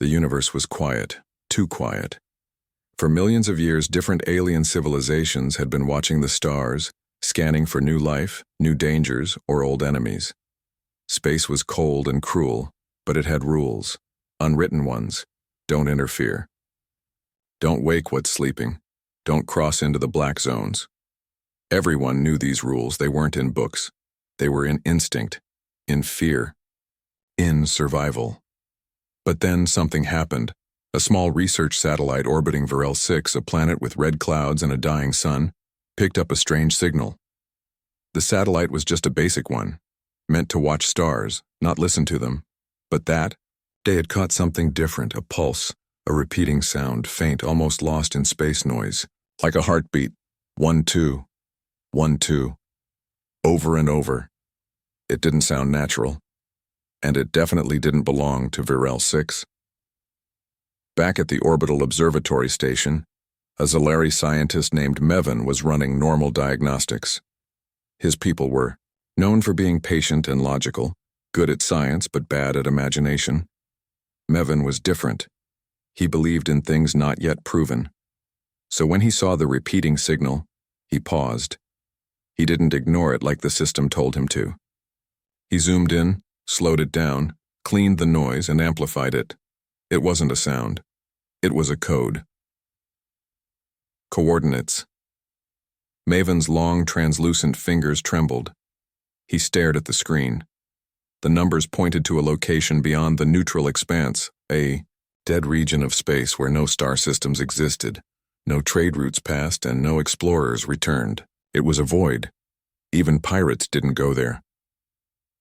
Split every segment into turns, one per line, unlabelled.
The universe was quiet, too quiet. For millions of years, different alien civilizations had been watching the stars, scanning for new life, new dangers, or old enemies. Space was cold and cruel, but it had rules, unwritten ones. Don't interfere. Don't wake what's sleeping. Don't cross into the black zones. Everyone knew these rules. They weren't in books. They were in instinct, in fear, in survival. But then something happened. A small research satellite orbiting Varel 6, a planet with red clouds and a dying sun, picked up a strange signal. The satellite was just a basic one, meant to watch stars, not listen to them. But that day had caught something different, a pulse, a repeating sound, faint, almost lost in space noise, like a heartbeat. 1, 2, 1, 2, over and over. It didn't sound natural, and it definitely didn't belong to Varel 6. Back at the orbital observatory station, a Zalari scientist named Mevin was running normal diagnostics. His people were known for being patient and logical, good at science but bad at imagination. Mevin was different. He believed in things not yet proven. So when he saw the repeating signal, he paused. He didn't ignore it like the system told him to. He zoomed in, slowed it down, cleaned the noise, and amplified it. It wasn't a sound. It was a code. Coordinates. Maven's long, translucent fingers trembled. He stared at the screen. The numbers pointed to a location beyond the neutral expanse, a dead region of space where no star systems existed, no trade routes passed, and no explorers returned. It was a void. Even pirates didn't go there.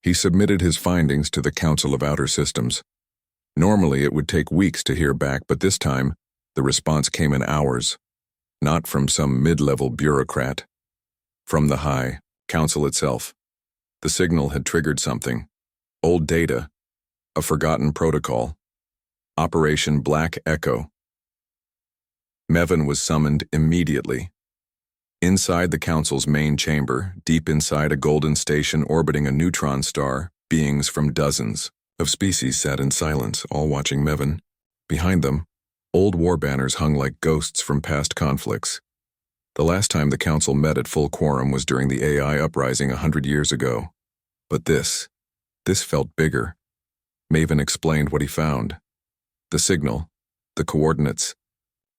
He submitted his findings to the Council of Outer Systems. Normally, it would take weeks to hear back, but this time, the response came in hours. Not from some mid-level bureaucrat. From the High Council itself. The signal had triggered something. Old data. A forgotten protocol. Operation Black Echo. Mevin was summoned immediately. Inside the Council's main chamber, deep inside a golden station orbiting a neutron star, beings from dozens of species sat in silence, all watching Mevin. Behind them, old war banners hung like ghosts from past conflicts. The last time the Council met at full quorum was during the AI uprising 100 years ago. But this felt bigger. Maven explained what he found. The signal, the coordinates,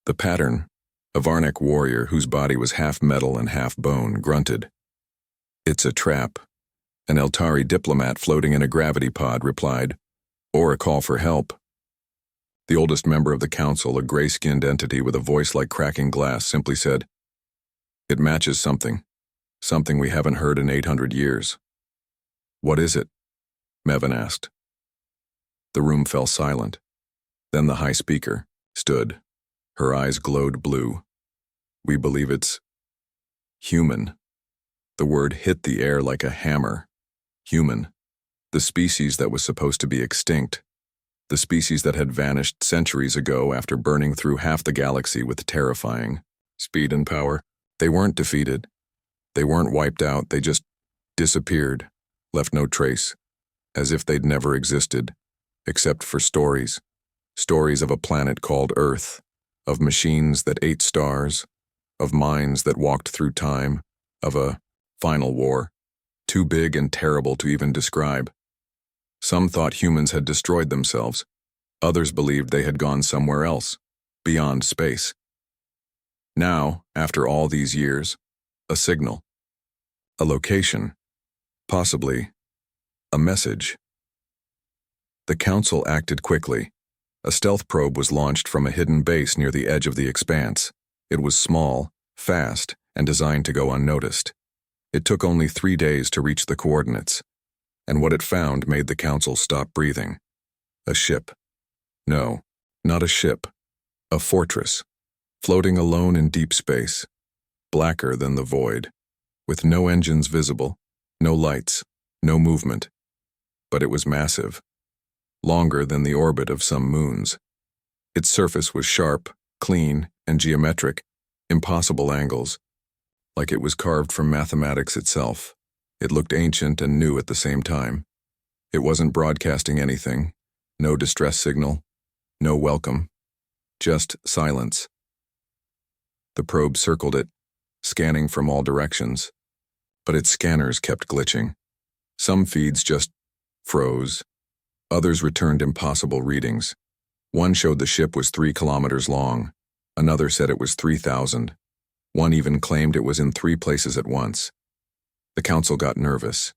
the pattern. A Varnak warrior whose body was half metal and half bone grunted. "It's a trap." An Eltari diplomat floating in a gravity pod replied, "Or a call for help." The oldest member of the Council, a gray-skinned entity with a voice like cracking glass, simply said, "It matches something we haven't heard in 800 years. "What is it?" Mevin asked. The room fell silent. Then the High Speaker stood. Her eyes glowed blue. "We believe it's human." The word hit the air like a hammer. Human. The species that was supposed to be extinct. The species that had vanished centuries ago after burning through half the galaxy with terrifying speed and power. They weren't defeated. They weren't wiped out. They just disappeared, left no trace, as if they'd never existed, except for stories. Stories of a planet called Earth. Of machines that ate stars, of minds that walked through time, of a final war, too big and terrible to even describe. Some thought humans had destroyed themselves. Others believed they had gone somewhere else, beyond space. Now, after all these years, a signal, a location, possibly a message. The Council acted quickly. A stealth probe was launched from a hidden base near the edge of the expanse. It was small, fast, and designed to go unnoticed. It took only 3 days to reach the coordinates, and what it found made the Council stop breathing. A ship. No, not a ship. A fortress, floating alone in deep space, blacker than the void, with no engines visible, no lights, no movement. But it was massive. Longer than the orbit of some moons. Its surface was sharp, clean, and geometric, impossible angles, like it was carved from mathematics itself. It looked ancient and new at the same time. It wasn't broadcasting anything, no distress signal, No welcome. Just silence. The probe circled it, scanning from all directions. But its scanners kept glitching. Some feeds just froze. Others returned impossible readings. One showed the ship was 3 kilometers long. Another said it was 3,000. One even claimed it was in 3 places at once. The council got nervous.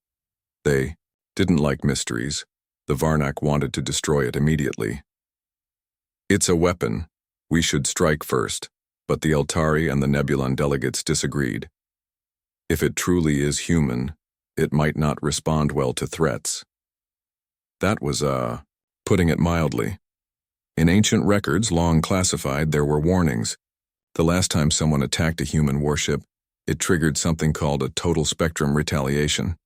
They didn't like mysteries. The Varnak wanted to destroy it immediately. It's a weapon. We should strike first. But the Eltari and the Nebulon delegates disagreed. If it truly is human, it might not respond well to threats. That was, putting it mildly. In ancient records, long classified, there were warnings. The last time someone attacked a human warship, it triggered something called a total spectrum retaliation.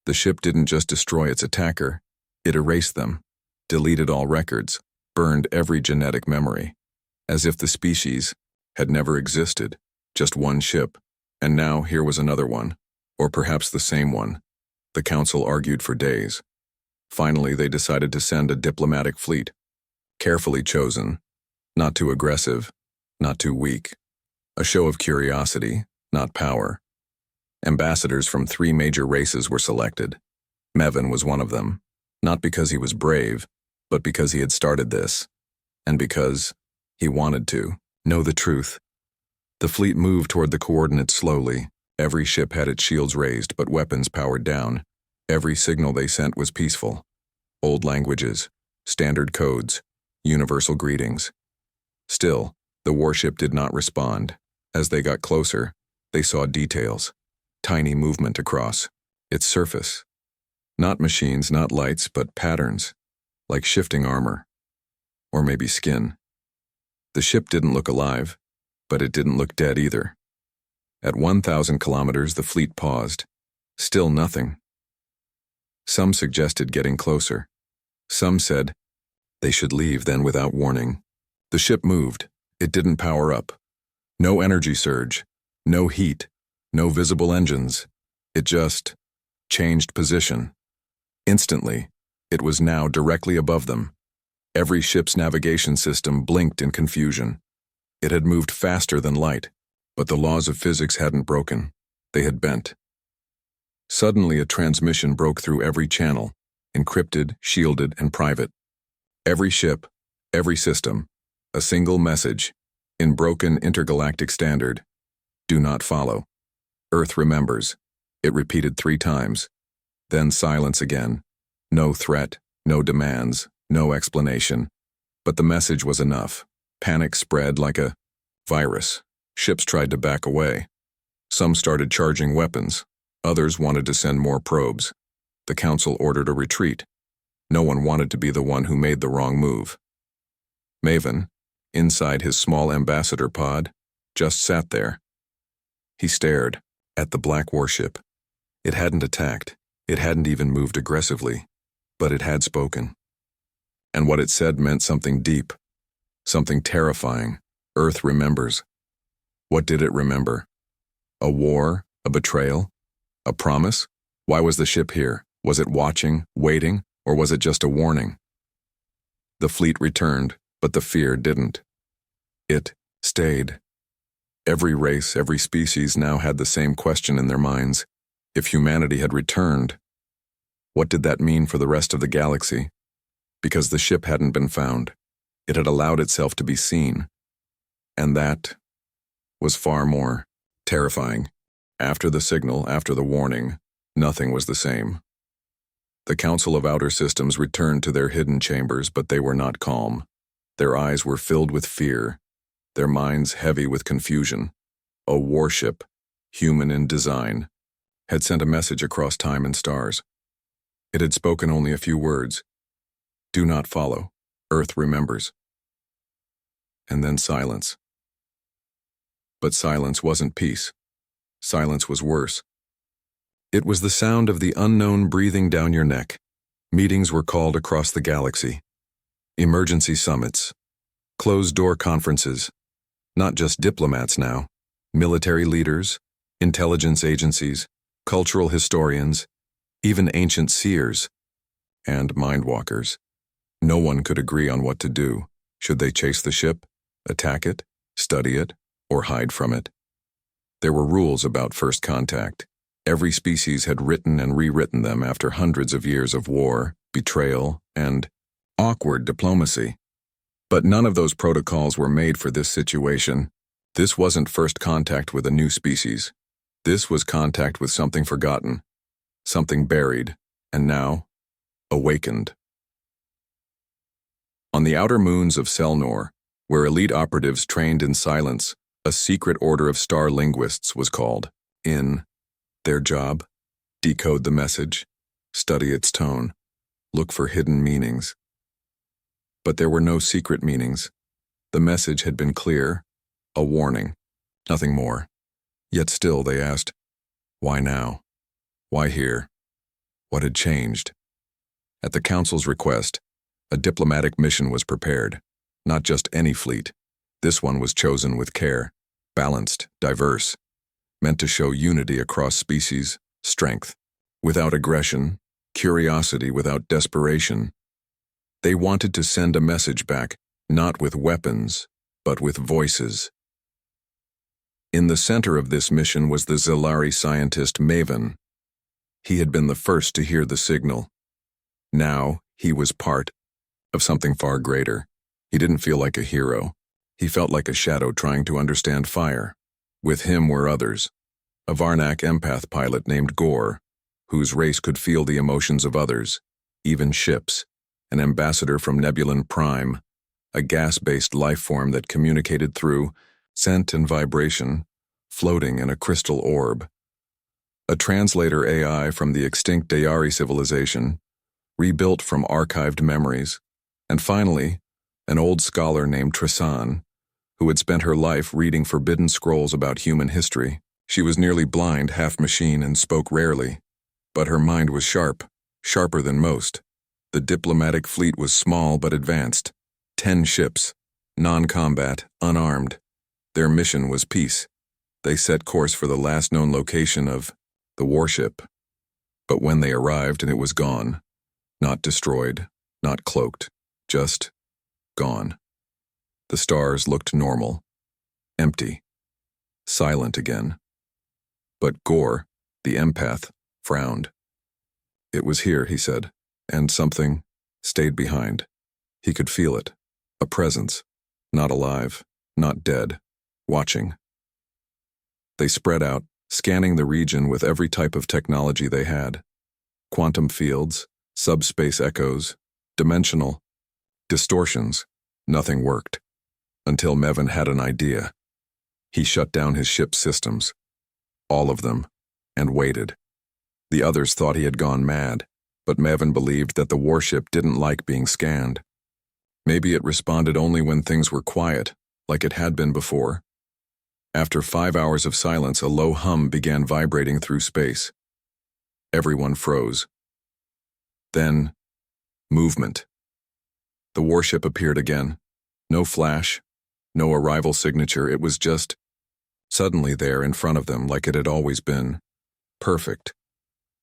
The ship didn't just destroy its attacker, it erased them, deleted all records, burned every genetic memory, as if the species had never existed, just one ship, and now here was another one, or perhaps the same one. The council argued for days. Finally, they decided to send a diplomatic fleet, carefully chosen, not too aggressive, not too weak, a show of curiosity, not power. Ambassadors from 3 major races were selected. Mevin was one of them, not because he was brave, but because he had started this, and because he wanted to know the truth. The fleet moved toward the coordinates slowly. Every ship had its shields raised, but weapons powered down. Every signal they sent was peaceful. Old languages, standard codes, universal greetings. Still, the warship did not respond. As they got closer, they saw details. Tiny movement across its surface. Not machines, not lights, but patterns, like shifting armor. Or maybe skin. The ship didn't look alive, but it didn't look dead either. At 1,000 kilometers, the fleet paused. Still nothing. Some suggested getting closer. Some said they should leave then without warning. The ship moved. It didn't power up. No energy surge. No heat. No visible engines. It just changed position. Instantly, it was now directly above them. Every ship's navigation system blinked in confusion. It had moved faster than light, but the laws of physics hadn't broken. They had bent. Suddenly, a transmission broke through every channel, encrypted, shielded, and private. Every ship, every system, a single message, in broken intergalactic standard. Do not follow. Earth remembers. It repeated 3 times. Then silence again. No threat, no demands, no explanation. But the message was enough. Panic spread like a virus. Ships tried to back away. Some started charging weapons. Others wanted to send more probes. The council ordered a retreat. No one wanted to be the one who made the wrong move. Maven, inside his small ambassador pod, just sat there. He stared at the black warship. It hadn't attacked. It hadn't even moved aggressively. But it had spoken. And what it said meant something deep. Something terrifying. Earth remembers. What did it remember? A war? A betrayal? A promise? Why was the ship here? Was it watching, waiting, or was it just a warning? The fleet returned, but the fear didn't. It stayed. Every race, every species now had the same question in their minds. If humanity had returned, what did that mean for the rest of the galaxy? Because the ship hadn't been found. It had allowed itself to be seen. And that was far more terrifying. After the signal, after the warning, nothing was the same. The Council of Outer Systems returned to their hidden chambers, but they were not calm. Their eyes were filled with fear, their minds heavy with confusion. A warship, human in design, had sent a message across time and stars. It had spoken only a few words. Do not follow. Earth remembers. And then silence. But silence wasn't peace. Silence was worse. It was the sound of the unknown breathing down your neck. Meetings were called across the galaxy. Emergency summits. Closed-door conferences. Not just diplomats now. Military leaders, intelligence agencies, cultural historians, even ancient seers, and mindwalkers. No one could agree on what to do. Should they chase the ship, attack it, study it, or hide from it? There were rules about first contact. Every species had written and rewritten them after hundreds of years of war, betrayal, and awkward diplomacy. But none of those protocols were made for this situation. This wasn't first contact with a new species. This was contact with something forgotten, something buried, and now awakened. On the outer moons of Selnor, where elite operatives trained in silence, a secret order of star linguists was called in. Their job: decode the message, study its tone, look for hidden meanings. But there were no secret meanings. The message had been clear, a warning, nothing more. Yet still they asked, why now? Why here? What had changed? At the Council's request, a diplomatic mission was prepared. Not just any fleet. This one was chosen with care, balanced, diverse, meant to show unity across species, strength, without aggression, curiosity without desperation. They wanted to send a message back, not with weapons, but with voices. In the center of this mission was the Zilari scientist Maven. He had been the first to hear the signal. Now, he was part of something far greater. He didn't feel like a hero. He felt like a shadow trying to understand fire. With him were others. A Varnak empath pilot named Gore, whose race could feel the emotions of others, even ships. An ambassador from Nebulan Prime, a gas-based life form that communicated through scent and vibration, floating in a crystal orb. A translator AI from the extinct Dayari civilization, rebuilt from archived memories. And finally, an old scholar named Trissan, who had spent her life reading forbidden scrolls about human history. She was nearly blind, half machine, and spoke rarely. But her mind was sharp, sharper than most. The diplomatic fleet was small but advanced. 10 ships, non-combat, unarmed. Their mission was peace. They set course for the last known location of the Warship. But when they arrived and it was gone, not destroyed, not cloaked, just gone. The stars looked normal, empty, silent again. But Gore, the empath, frowned. It was here, he said, and something stayed behind. He could feel it, a presence, not alive, not dead, watching. They spread out, scanning the region with every type of technology they had. Quantum fields, subspace echoes, dimensional distortions. Nothing worked. Until Maven had an idea. He shut down his ship's systems. All of them. And waited. The others thought he had gone mad, but Maven believed that the warship didn't like being scanned. Maybe it responded only when things were quiet, like it had been before. After 5 hours of silence, a low hum began vibrating through space. Everyone froze. Then, movement. The warship appeared again. No flash, no arrival signature, it was just suddenly there in front of them like it had always been. Perfect.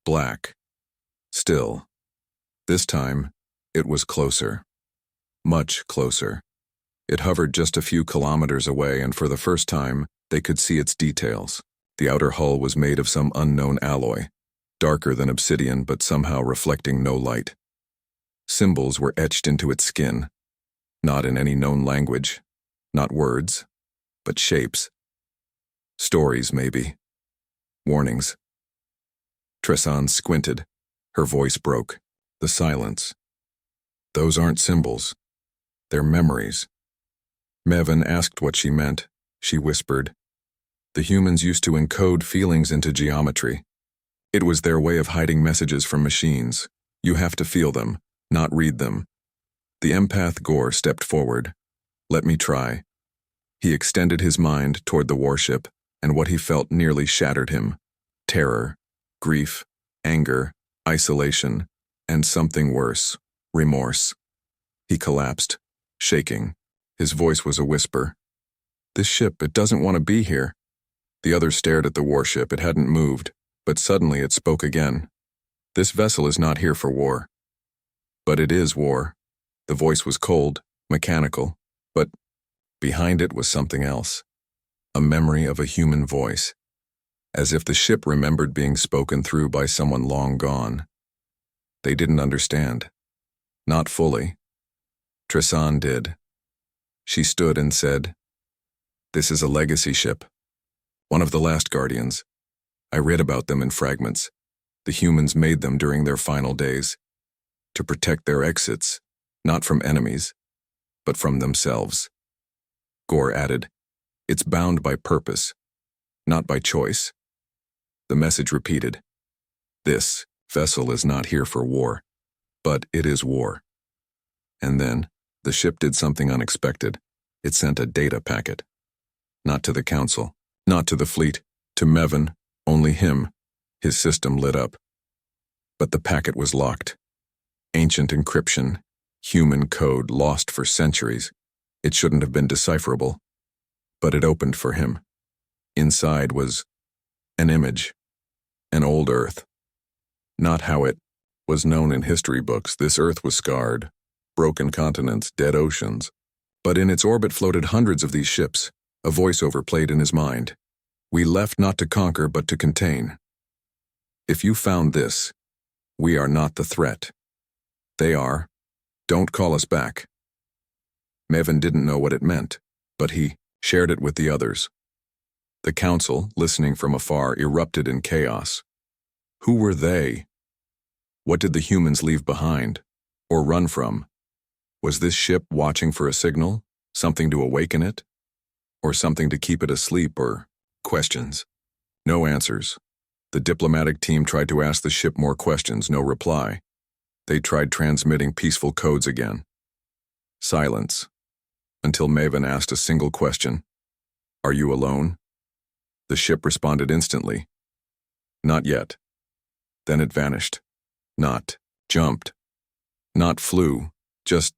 Black. Still. This time, it was closer. Much closer. It hovered just a few kilometers away, and for the first time, they could see its details. The outer hull was made of some unknown alloy, darker than obsidian but somehow reflecting no light. Symbols were etched into its skin, not in any known language, not words, but shapes. Stories, maybe. Warnings. Trissan squinted. Her voice broke. The silence. Those aren't symbols. They're memories. Maven asked what she meant. She whispered. The humans used to encode feelings into geometry. It was their way of hiding messages from machines. You have to feel them, not read them. The empath Gore stepped forward. Let me try. He extended his mind toward the warship, and what he felt nearly shattered him. Terror, grief, anger, isolation, and something worse, remorse. He collapsed, shaking. His voice was a whisper. This ship, it doesn't want to be here. The others stared at the warship. It hadn't moved, but suddenly it spoke again. This vessel is not here for war. But it is war. The voice was cold, mechanical, but behind it was something else. A memory of a human voice, as if the ship remembered being spoken through by someone long gone. They didn't understand. Not fully. Tristan did. She stood and said, "This is a legacy ship. One of the last Guardians. I read about them in fragments. The humans made them during their final days, to protect their exits, not from enemies, but from themselves." Gore added, "It's bound by purpose, not by choice." The message repeated, "This vessel is not here for war, but it is war." And then, the ship did something unexpected. It sent a data packet. Not to the Council, not to the fleet, to Mevin, only him. His system lit up. But the packet was locked. Ancient encryption, human code lost for centuries. It shouldn't have been decipherable. But it opened for him. Inside was an image. An old Earth. Not how it was known in history books. This Earth was scarred. Broken continents, dead oceans. But in its orbit floated hundreds of these ships. A voiceover played in his mind. "We left not to conquer, but to contain. If you found this, we are not the threat. They are. Don't call us back." Mevin didn't know what it meant, but he shared it with the others. The Council, listening from afar, erupted in chaos. Who were they? What did the humans leave behind, or run from? Was this ship watching for a signal, something to awaken it, or something to keep it asleep, or questions? No answers. The diplomatic team tried to ask the ship more questions, no reply. They tried transmitting peaceful codes again. Silence. Until Mevin asked a single question. "Are you alone?" The ship responded instantly. "Not yet." Then it vanished. Not jumped. Not flew. Just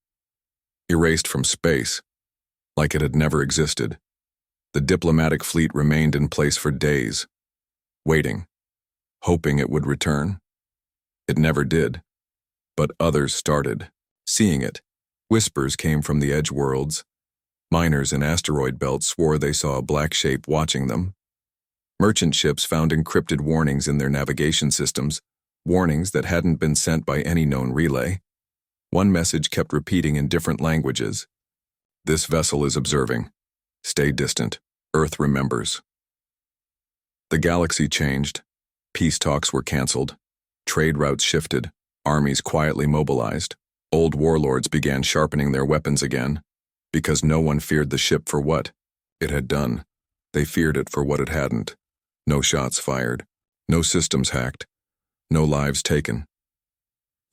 erased from space, like it had never existed. The diplomatic fleet remained in place for days, waiting, hoping it would return. It never did, but others started seeing it. Whispers came from the edge worlds. Miners in asteroid belts swore they saw a black shape watching them. Merchant ships found encrypted warnings in their navigation systems, warnings that hadn't been sent by any known relay. One message kept repeating in different languages. "This vessel is observing. Stay distant. Earth remembers." The galaxy changed. Peace talks were canceled. Trade routes shifted. Armies quietly mobilized. Old warlords began sharpening their weapons again, because no one feared the ship for what it had done. They feared it for what it hadn't. No shots fired. No systems hacked. No lives taken.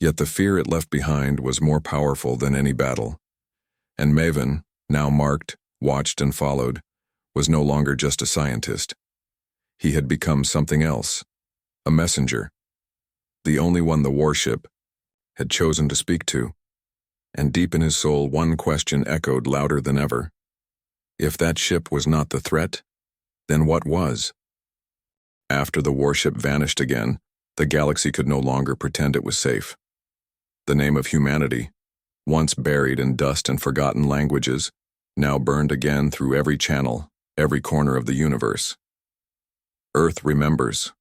Yet the fear it left behind was more powerful than any battle. And Mevin, now marked, watched and followed, was no longer just a scientist. He had become something else. A messenger. The only one the warship had chosen to speak to. And deep in his soul, one question echoed louder than ever. If that ship was not the threat, then what was? After the warship vanished again, the galaxy could no longer pretend it was safe. The name of humanity, once buried in dust and forgotten languages, now burned again through every channel, every corner of the universe. Earth remembers.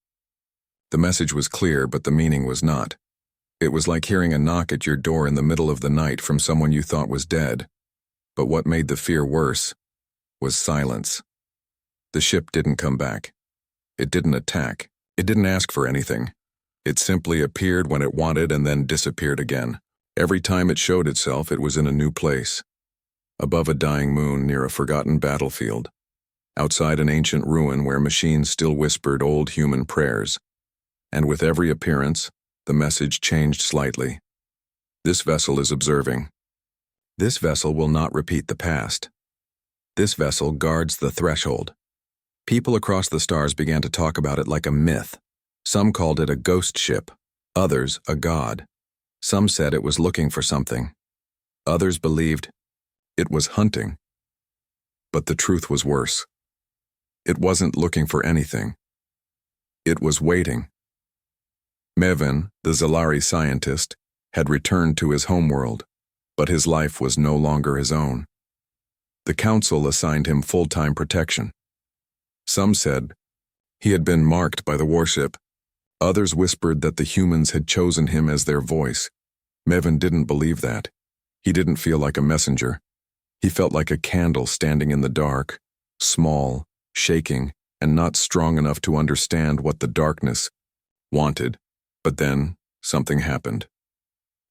The message was clear, but the meaning was not. It was like hearing a knock at your door in the middle of the night from someone you thought was dead. But what made the fear worse was silence. The ship didn't come back. It didn't attack. It didn't ask for anything. It simply appeared when it wanted and then disappeared again. Every time it showed itself, it was in a new place. Above a dying moon near a forgotten battlefield. Outside an ancient ruin where machines still whispered old human prayers. And with every appearance, the message changed slightly. This vessel is observing. This vessel will not repeat the past. This vessel guards the threshold. People across the stars began to talk about it like a myth. Some called it a ghost ship, others a god. Some said it was looking for something. Others believed it was hunting. But the truth was worse. It wasn't looking for anything. It was waiting. Mevin, the Zalari scientist, had returned to his homeworld, but his life was no longer his own. The council assigned him full-time protection. Some said he had been marked by the warship. Others whispered that the humans had chosen him as their voice. Mevin didn't believe that. He didn't feel like a messenger. He felt like a candle standing in the dark, small, shaking, and not strong enough to understand what the darkness wanted. But then, something happened.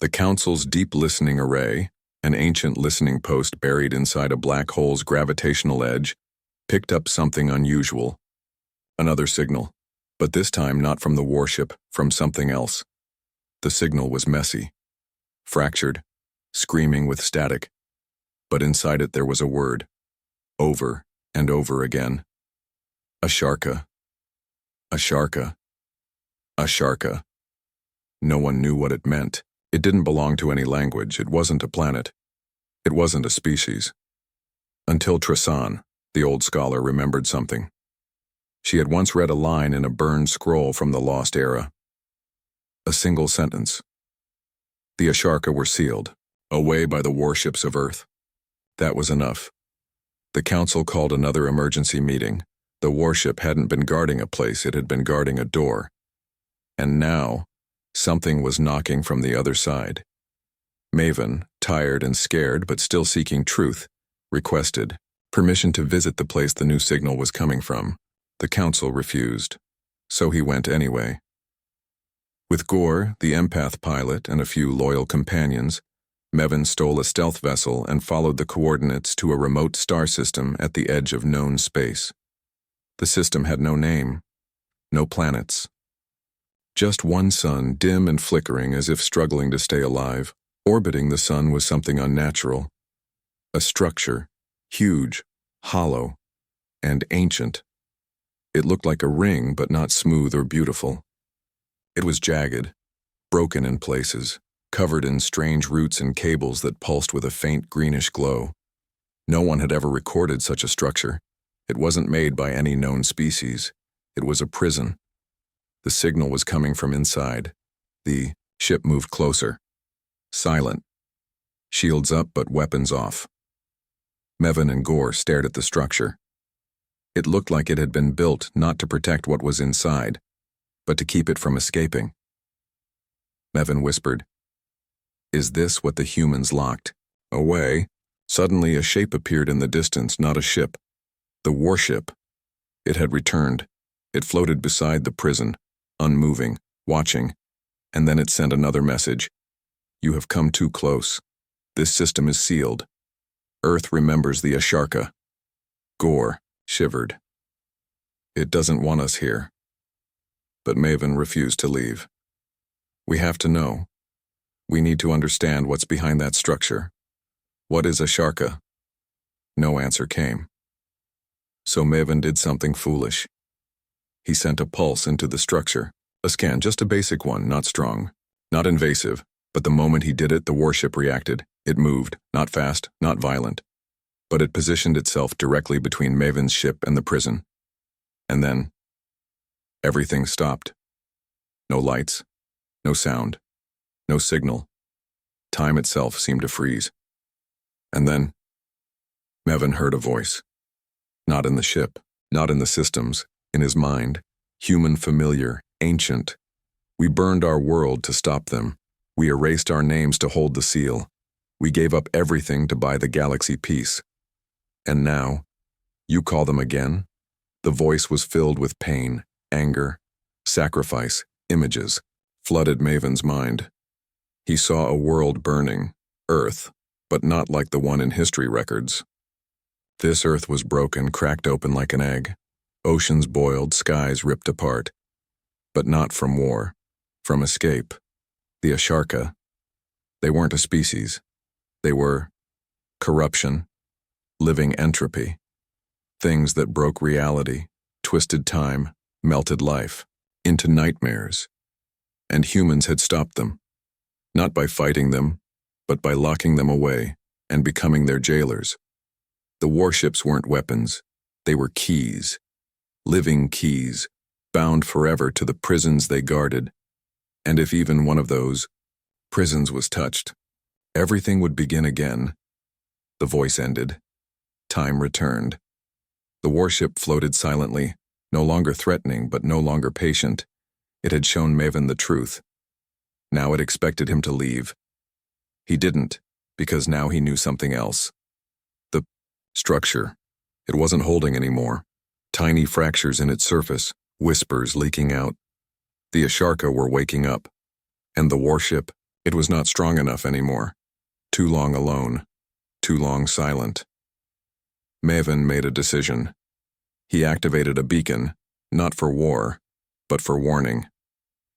The council's deep listening array, an ancient listening post buried inside a black hole's gravitational edge, picked up something unusual. Another signal, but this time not from the warship, from something else. The signal was messy, fractured, screaming with static, but inside it there was a word, over and over again. Asharka. Asharka. Asharka. No one knew what it meant. It didn't belong to any language. It wasn't a planet. It wasn't a species. Until Trissan, the old scholar, remembered something. She had once read a line in a burned scroll from the lost era. A single sentence. The Asharka were sealed, away by the warships of Earth. That was enough. The council called another emergency meeting. The warship hadn't been guarding a place, it had been guarding a door. And now, something was knocking from the other side. Maven, tired and scared but still seeking truth, requested permission to visit the place the new signal was coming from. The council refused, so he went anyway. With Gore, the empath pilot, and a few loyal companions, Mevin stole a stealth vessel and followed the coordinates to a remote star system at the edge of known space. The system had no name, no planets. Just one sun, dim and flickering as if struggling to stay alive. Orbiting the sun was something unnatural. A structure, huge, hollow, and ancient. It looked like a ring, but not smooth or beautiful. It was jagged, broken in places, covered in strange roots and cables that pulsed with a faint greenish glow. No one had ever recorded such a structure. It wasn't made by any known species. It was a prison. The signal was coming from inside. The ship moved closer. Silent. Shields up but weapons off. Mevin and Gore stared at the structure. It looked like it had been built not to protect what was inside, but to keep it from escaping. Mevin whispered, "Is this what the humans locked away?" Suddenly a shape appeared in the distance, not a ship. The warship. It had returned. It floated beside the prison, unmoving, watching, and then it sent another message. "You have come too close. This system is sealed. Earth remembers the Asharka." Gore shivered. "It doesn't want us here." But Maven refused to leave. "We have to know. We need to understand what's behind that structure. What is Asharka?" No answer came. So Maven did something foolish. He sent a pulse into the structure. A scan, just a basic one, not strong, not invasive. But the moment he did it, the warship reacted. It moved, not fast, not violent. But it positioned itself directly between Maven's ship and the prison. And then, everything stopped. No lights, no sound, no signal. Time itself seemed to freeze. And then, Mevin heard a voice. Not in the ship, not in the systems, in his mind. Human, familiar, ancient. "We burned our world to stop them. We erased our names to hold the seal. We gave up everything to buy the galaxy peace. And now, you call them again?" The voice was filled with pain, anger, sacrifice, images, flooded Maven's mind. He saw a world burning, Earth, but not like the one in history records. This Earth was broken, cracked open like an egg. Oceans boiled, skies ripped apart. But not from war, from escape. The Asharka. They weren't a species. They were corruption, living entropy, things that broke reality, twisted time, melted life, into nightmares. And humans had stopped them, not by fighting them, but by locking them away and becoming their jailers. The warships weren't weapons, they were keys, living keys, bound forever to the prisons they guarded. And if even one of those prisons was touched, Everything would begin again. The voice ended. Time returned. The warship floated silently, no longer threatening but no longer patient. It had shown Maven the truth. Now it expected him to leave. He didn't, because now he knew something else. The structure. It wasn't holding anymore. Tiny fractures in its surface, whispers leaking out. The Asharka were waking up. And the warship, it was not strong enough anymore. Too long alone. Too long silent. Maven made a decision. He activated a beacon, not for war, but for warning.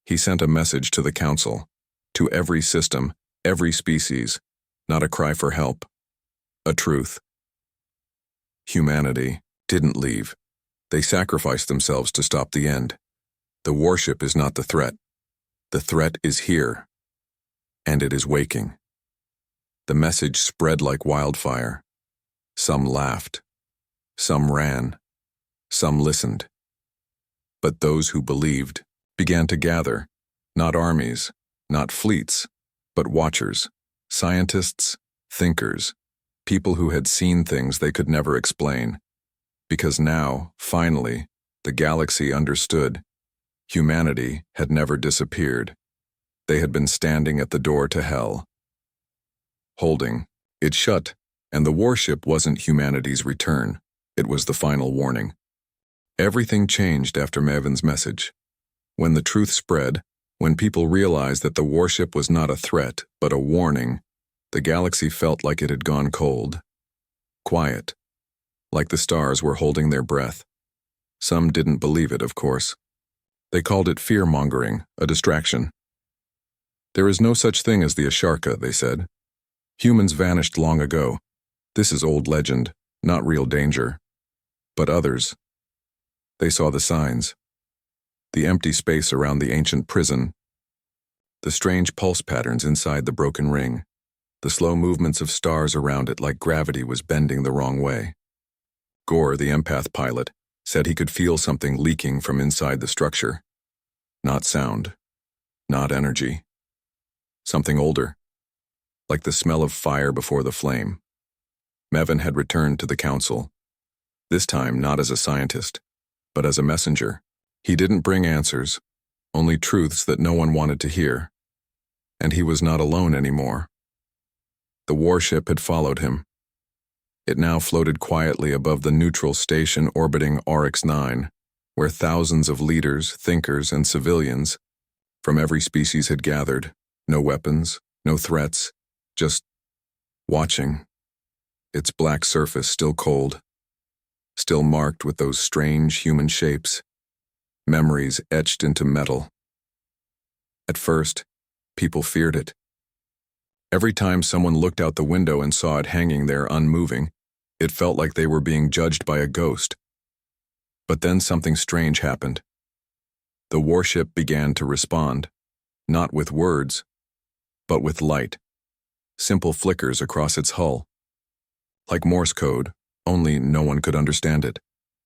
He sent a message to the Council, to every system, every species, not a cry for help, a truth. Humanity didn't leave. They sacrificed themselves to stop the end. The warship is not the threat. The threat is here, and it is waking. The message spread like wildfire. Some laughed. Some ran. Some listened. But those who believed began to gather, not armies, not fleets, but watchers, scientists, thinkers, people who had seen things they could never explain. Because now, finally, the galaxy understood. Humanity had never disappeared. They had been standing at the door to hell. Holding, it shut, and the warship wasn't humanity's return. It was the final warning. Everything changed after Maven's message. When the truth spread, when people realized that the warship was not a threat, but a warning, the galaxy felt like it had gone cold. Quiet. Like the stars were holding their breath. Some didn't believe it, of course. They called it fear-mongering, a distraction. There is no such thing as the Asharka, they said. Humans vanished long ago. This is old legend, not real danger. But others. They saw the signs. The empty space around the ancient prison. The strange pulse patterns inside the broken ring. The slow movements of stars around it like gravity was bending the wrong way. Gore, the empath pilot, said he could feel something leaking from inside the structure. Not sound. Not energy. Something older. Like the smell of fire before the flame. Maven had returned to the Council. This time not as a scientist, but as a messenger. He didn't bring answers, only truths that no one wanted to hear. And he was not alone anymore. The warship had followed him. It now floated quietly above the neutral station orbiting Oryx 9, where thousands of leaders, thinkers, and civilians from every species had gathered. No weapons, no threats, just watching. Its black surface still cold, still marked with those strange human shapes, memories etched into metal. At first, people feared it. Every time someone looked out the window and saw it hanging there unmoving, it felt like they were being judged by a ghost. But then something strange happened. The warship began to respond, not with words, but with light. Simple flickers across its hull. Like Morse code, only no one could understand it.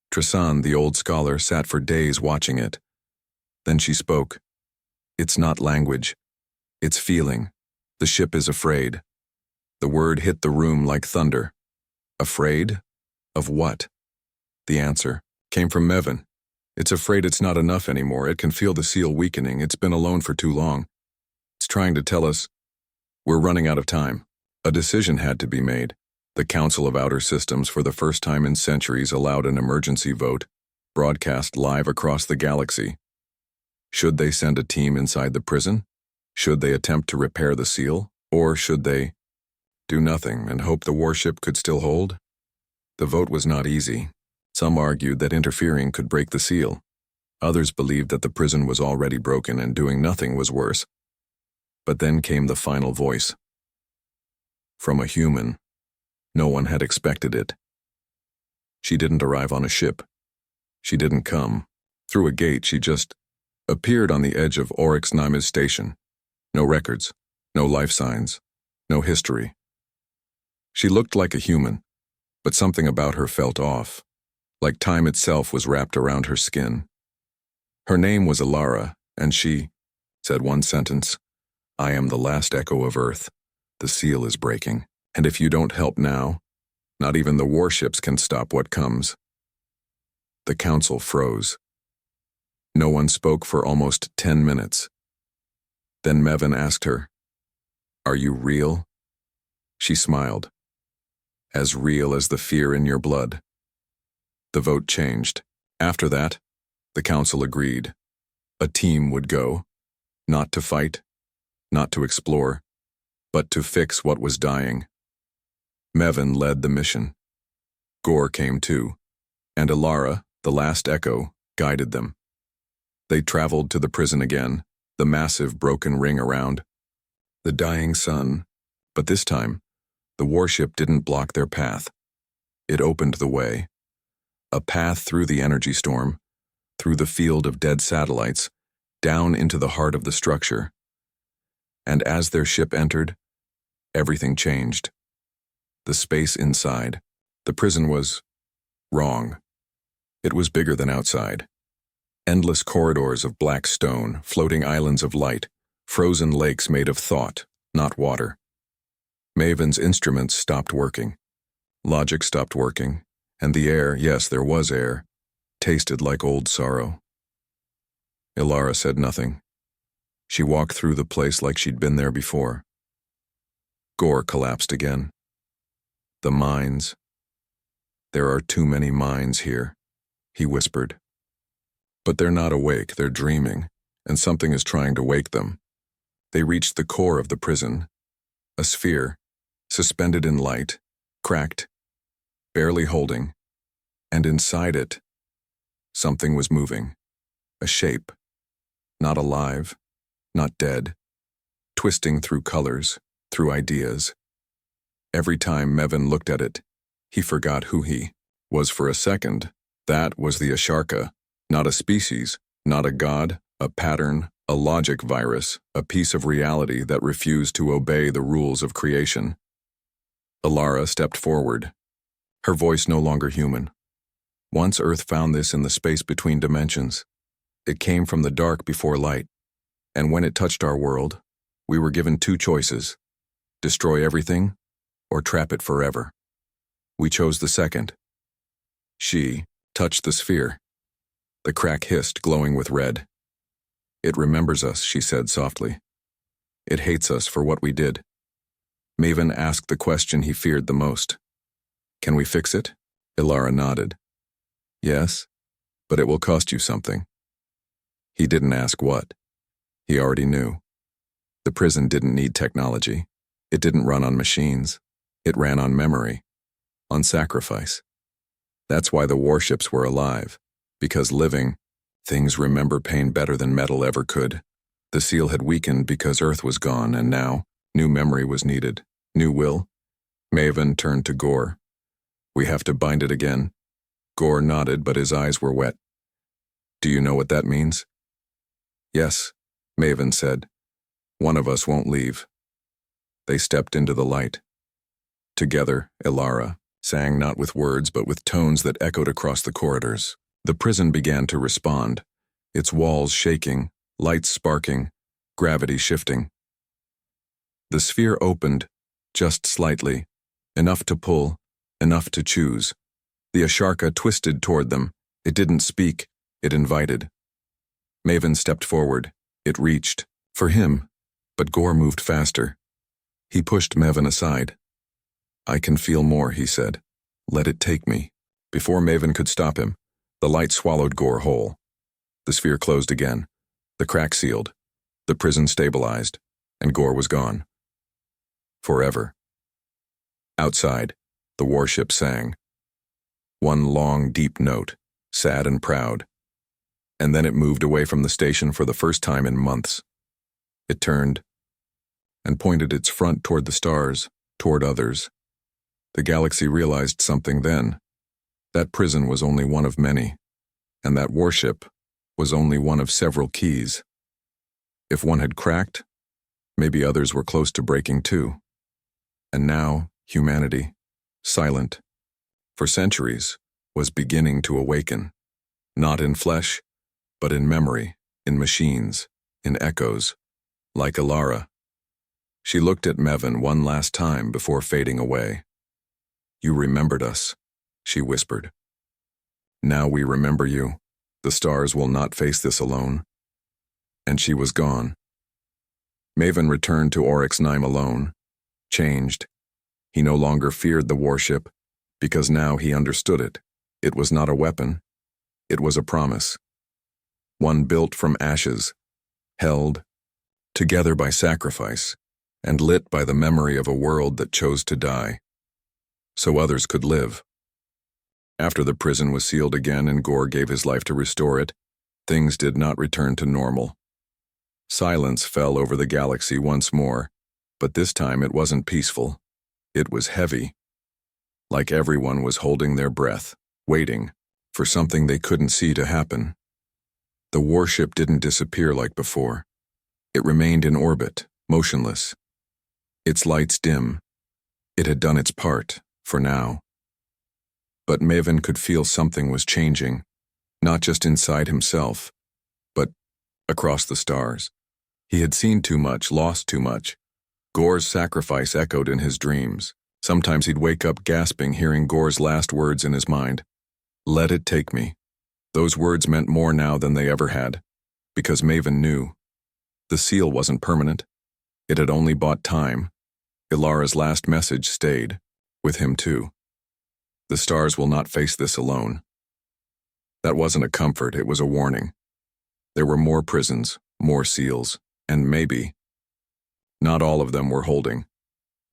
Trissan, the old scholar, sat for days watching it. Then she spoke. It's not language. It's feeling. The ship is afraid. The word hit the room like thunder. Afraid? Of what? The answer came from Maven. It's afraid it's not enough anymore. It can feel the seal weakening. It's been alone for too long. It's trying to tell us, we're running out of time. A decision had to be made. The Council of Outer Systems, for the first time in centuries, allowed an emergency vote, broadcast live across the galaxy. Should they send a team inside the prison? Should they attempt to repair the seal? Or should they do nothing and hope the warship could still hold? The vote was not easy. Some argued that interfering could break the seal. Others believed that the prison was already broken and doing nothing was worse. But then came the final voice. From a human. No one had expected it. She didn't arrive on a ship. She didn't come through a gate. She just appeared on the edge of Oryx 9's station. No records, no life signs, no history. She looked like a human, but something about her felt off, like time itself was wrapped around her skin. Her name was Alara, and she said one sentence, "I am the last echo of Earth." The seal is breaking, and if you don't help now, not even the warships can stop what comes. The council froze. No one spoke for almost 10 minutes. Then Mevin asked her, "Are you real?" She smiled. "As real as the fear in your blood." The vote changed. After that, the council agreed. A team would go, not to fight, not to explore, but to fix what was dying. Mevin led the mission. Gore came too, and Alara, the last echo, guided them. They traveled to the prison again, the massive broken ring around. The dying sun, but this time, the warship didn't block their path. It opened the way. A path through the energy storm, through the field of dead satellites, down into the heart of the structure. And as their ship entered, everything changed. The space inside, the prison was wrong. It was bigger than outside. Endless corridors of black stone, floating islands of light, frozen lakes made of thought, not water. Maven's instruments stopped working. Logic stopped working, and the air, yes, there was air, tasted like old sorrow. Ilara said nothing. She walked through the place like she'd been there before. Gore collapsed again. The mines. "There are too many mines here," he whispered. "But they're not awake, they're dreaming, and something is trying to wake them." They reached the core of the prison, a sphere, suspended in light, cracked, barely holding, and inside it, something was moving, a shape, not alive, not dead, twisting through colors, through ideas. Every time Mevin looked at it, he forgot who he was for a second. That was the Asharka, not a species, not a god, a pattern, a logic virus, a piece of reality that refused to obey the rules of creation. Alara stepped forward, her voice no longer human. Once Earth found this in the space between dimensions. It came from the dark before light, and when it touched our world, we were given two choices: destroy everything or trap it forever. We chose the second. She touched the sphere. The crack hissed, glowing with red. "It remembers us," she said softly. "It hates us for what we did." Maven asked the question he feared the most. "Can we fix it?" Ilara nodded. "Yes, but it will cost you something." He didn't ask what. He already knew. The prison didn't need technology. It didn't run on machines. It ran on memory, on sacrifice. That's why the warships were alive, because living, things remember pain better than metal ever could. The seal had weakened because Earth was gone, and now, new memory was needed. New will? Maven turned to Gore. "We have to bind it again." Gore nodded, but his eyes were wet. "Do you know what that means?" "Yes," Maven said. "One of us won't leave." They stepped into the light. Together, Ilara sang not with words but with tones that echoed across the corridors. The prison began to respond, its walls shaking, lights sparking, gravity shifting. The sphere opened, just slightly, enough to pull, enough to choose. The Asharka twisted toward them. It didn't speak, it invited. Maven stepped forward. It reached. For him, but Gore moved faster. He pushed Mevin aside. "I can feel more," he said. "Let it take me." Before Maven could stop him, the light swallowed Gore whole. The sphere closed again. The crack sealed. The prison stabilized, and Gore was gone. Forever. Outside, the warship sang. One long, deep note, sad and proud. And then it moved away from the station for the first time in months. It turned and pointed its front toward the stars, toward others. The galaxy realized something then. That prison was only one of many, and that warship was only one of several keys. If one had cracked, maybe others were close to breaking too. And now, humanity, silent, for centuries, was beginning to awaken. Not in flesh, but in memory, in machines, in echoes, like Ilara. She looked at Mevin one last time before fading away. "You remembered us," she whispered. "Now we remember you. The stars will not face this alone." And she was gone. Maven returned to Oryx 9 alone, changed. He no longer feared the warship, because now he understood it. It was not a weapon. It was a promise. One built from ashes, held together by sacrifice, and lit by the memory of a world that chose to die, so others could live. After the prison was sealed again and Gore gave his life to restore it, things did not return to normal. Silence fell over the galaxy once more, but this time it wasn't peaceful. It was heavy, like everyone was holding their breath, waiting for something they couldn't see to happen. The warship didn't disappear like before. It remained in orbit, motionless. Its lights dim. It had done its part, for now. But Maven could feel something was changing, not just inside himself, but across the stars. He had seen too much, lost too much. Gore's sacrifice echoed in his dreams. Sometimes he'd wake up gasping, hearing Gore's last words in his mind. "Let it take me." Those words meant more now than they ever had, because Maven knew. The seal wasn't permanent. It had only bought time. Ilara's last message stayed, with him too. The stars will not face this alone. That wasn't a comfort, it was a warning. There were more prisons, more seals, and maybe not all of them were holding.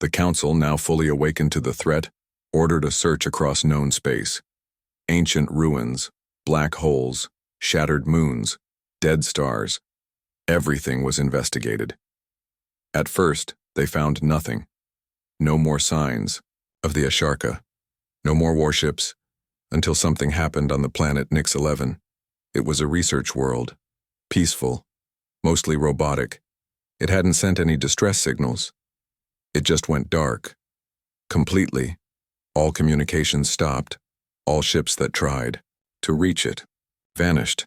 The Council, now fully awakened to the threat, ordered a search across known space. Ancient ruins, black holes, shattered moons, dead stars. Everything was investigated. At first, they found nothing. No more signs of the Asharka. No more warships, until something happened on the planet Nix 11. It was a research world, peaceful, mostly robotic. It hadn't sent any distress signals. It just went dark. Completely. All communications stopped. All ships that tried to reach it vanished.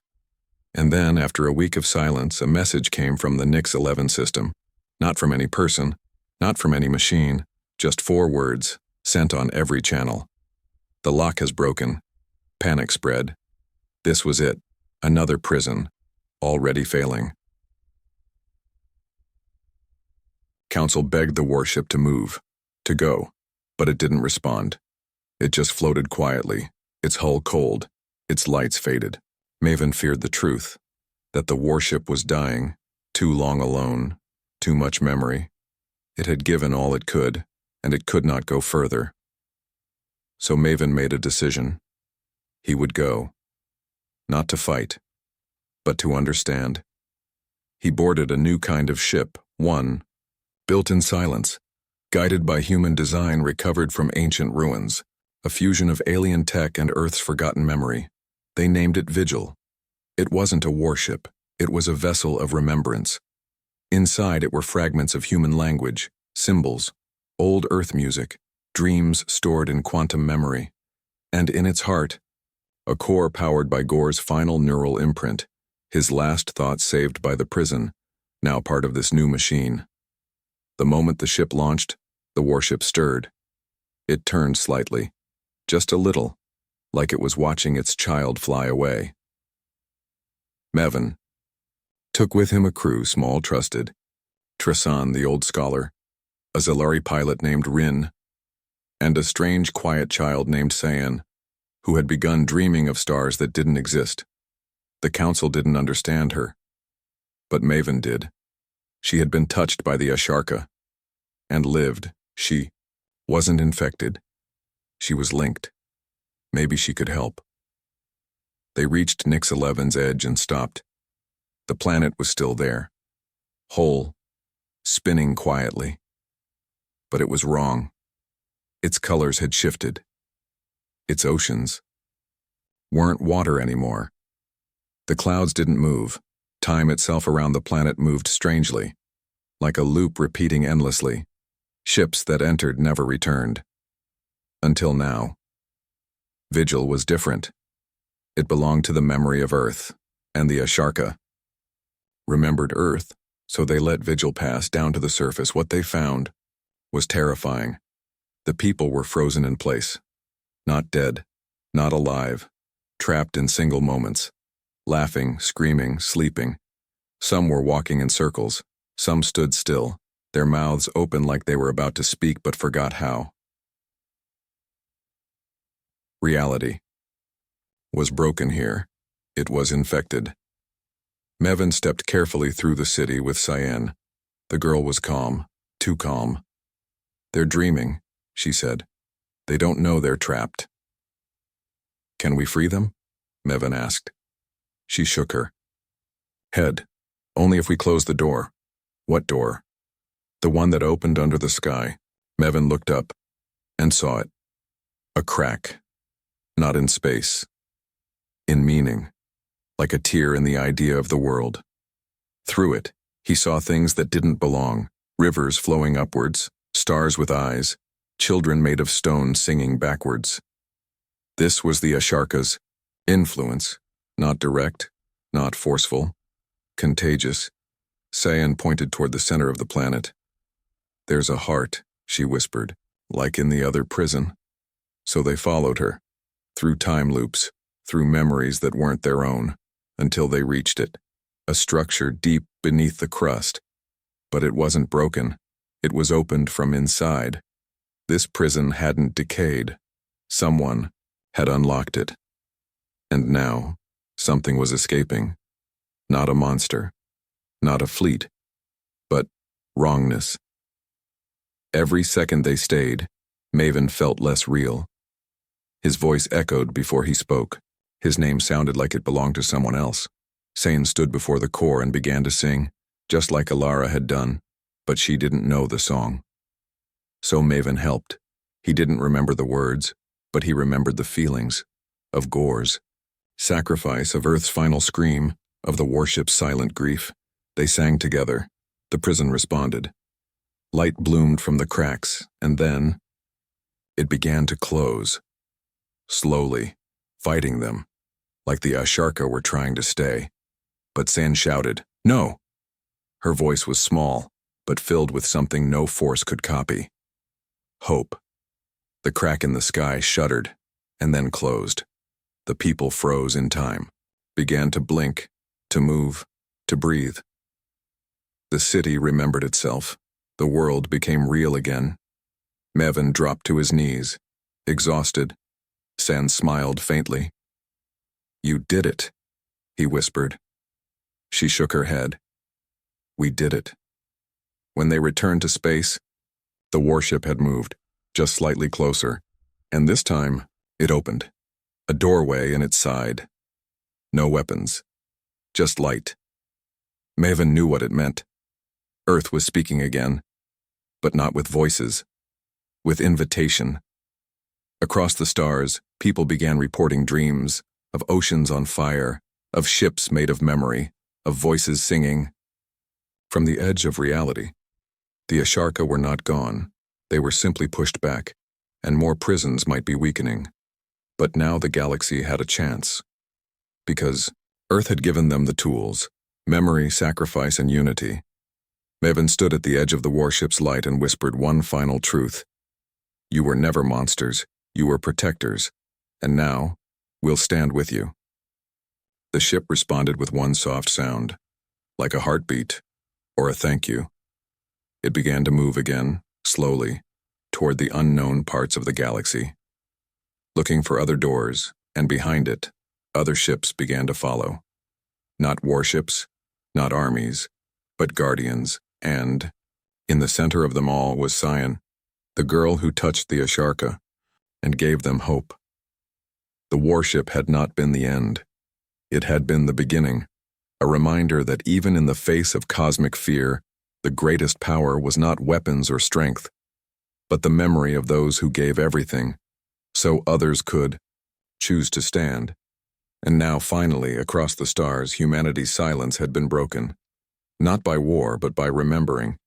And then, after a week of silence, a message came from the Nix 11 system. Not from any person, not from any machine, just 4 words, sent on every channel. "The lock has broken." Panic spread. This was it. Another prison, already failing. Council begged the warship to move, to go, but it didn't respond. It just floated quietly, its hull cold, its lights faded. Maven feared the truth, that the warship was dying, too long alone, too much memory. It had given all it could, and it could not go further. So Maven made a decision. He would go. Not to fight, but to understand. He boarded a new kind of ship, one, built in silence, guided by human design recovered from ancient ruins, a fusion of alien tech and Earth's forgotten memory. They named it Vigil. It wasn't a warship, it was a vessel of remembrance. Inside it were fragments of human language, symbols, old Earth music, dreams stored in quantum memory. And in its heart, a core powered by Gore's final neural imprint, his last thoughts saved by the prison, now part of this new machine. The moment the ship launched, the warship stirred. It turned slightly, just a little, like it was watching its child fly away. Maven took with him a crew Small trusted, Trissan the old scholar, a Zalari pilot named Rin, and a strange quiet child named Cyan, who had begun dreaming of stars that didn't exist. The Council didn't understand her, but Maven did. She had been touched by the Asharka, and lived. She wasn't infected. She was linked. Maybe she could help. They reached Nix 11's edge and stopped. The planet was still there, whole, spinning quietly. But it was wrong. Its colors had shifted. Its oceans weren't water anymore. The clouds didn't move. Time itself around the planet moved strangely, like a loop repeating endlessly. Ships that entered never returned. Until now. Vigil was different. It belonged to the memory of Earth and the Asharka. Remembered Earth, So they let Vigil pass down to the surface. What they found was terrifying. The people were frozen in place. Not dead, not alive, trapped in single moments. Laughing, screaming, sleeping. Some were walking in circles. Some stood still, their mouths open like they were about to speak but forgot how. Reality was broken here. It was infected. Mevin stepped carefully through the city with Cyan. The girl was calm, too calm. "They're dreaming," she said. "They don't know they're trapped." "Can we free them?" Mevin asked. She shook her head. "Only if we close the door." "What door?" "The one that opened under the sky." Mevin looked up and saw it. A crack. Not in space. In meaning. Like a tear in the idea of the world. Through it, he saw things that didn't belong. Rivers flowing upwards, stars with eyes, children made of stone singing backwards. This was the Asharka's influence. Not direct, not forceful. Contagious. Cyan pointed toward the center of the planet. "There's a heart," she whispered, "like in the other prison." So they followed her. Through time loops, through memories that weren't their own, until they reached it. A structure deep beneath the crust. But it wasn't broken. It was opened from inside. This prison hadn't decayed. Someone had unlocked it. And now, something was escaping. Not a monster. Not a fleet. But wrongness. Every second they stayed, Maven felt less real. His voice echoed before he spoke. His name sounded like it belonged to someone else. Sane stood before the core and began to sing, just like Alara had done, but she didn't know the song. So Maven helped. He didn't remember the words, but he remembered the feelings. Of Gore's sacrifice, of Earth's final scream, of the warship's silent grief. They sang together. The prison responded. Light bloomed from the cracks, and then it began to close. Slowly, fighting them, like the Asharka were trying to stay. But San shouted, "No!" Her voice was small, but filled with something no force could copy. Hope. The crack in the sky shuddered, and then closed. The people froze in time, began to blink, to move, to breathe. The city remembered itself. The world became real again. Mevin dropped to his knees, exhausted. San smiled faintly. "You did it," he whispered. She shook her head. "We did it." When they returned to space, the warship had moved, just slightly closer, and this time it opened. A doorway in its side. No weapons. Just light. Maven knew what it meant. Earth was speaking again, but not with voices. With invitation. Across the stars, people began reporting dreams, of oceans on fire, of ships made of memory, of voices singing. From the edge of reality, the Asharka were not gone. They were simply pushed back, and more prisons might be weakening. But now the galaxy had a chance. Because Earth had given them the tools, memory, sacrifice, and unity. Maven stood at the edge of the warship's light and whispered one final truth. "You were never monsters. You were protectors. And now, we'll stand with you." The ship responded with one soft sound, like a heartbeat, or a thank you. It began to move again, slowly, toward the unknown parts of the galaxy. Looking for other doors, and behind it, other ships began to follow. Not warships, not armies, but guardians, and, in the center of them all was Cyan, the girl who touched the Asharka, and gave them hope. The warship had not been the end. It had been the beginning, a reminder that even in the face of cosmic fear, the greatest power was not weapons or strength, but the memory of those who gave everything, so others could choose to stand. And now finally, across the stars, humanity's silence had been broken. Not by war, but by remembering.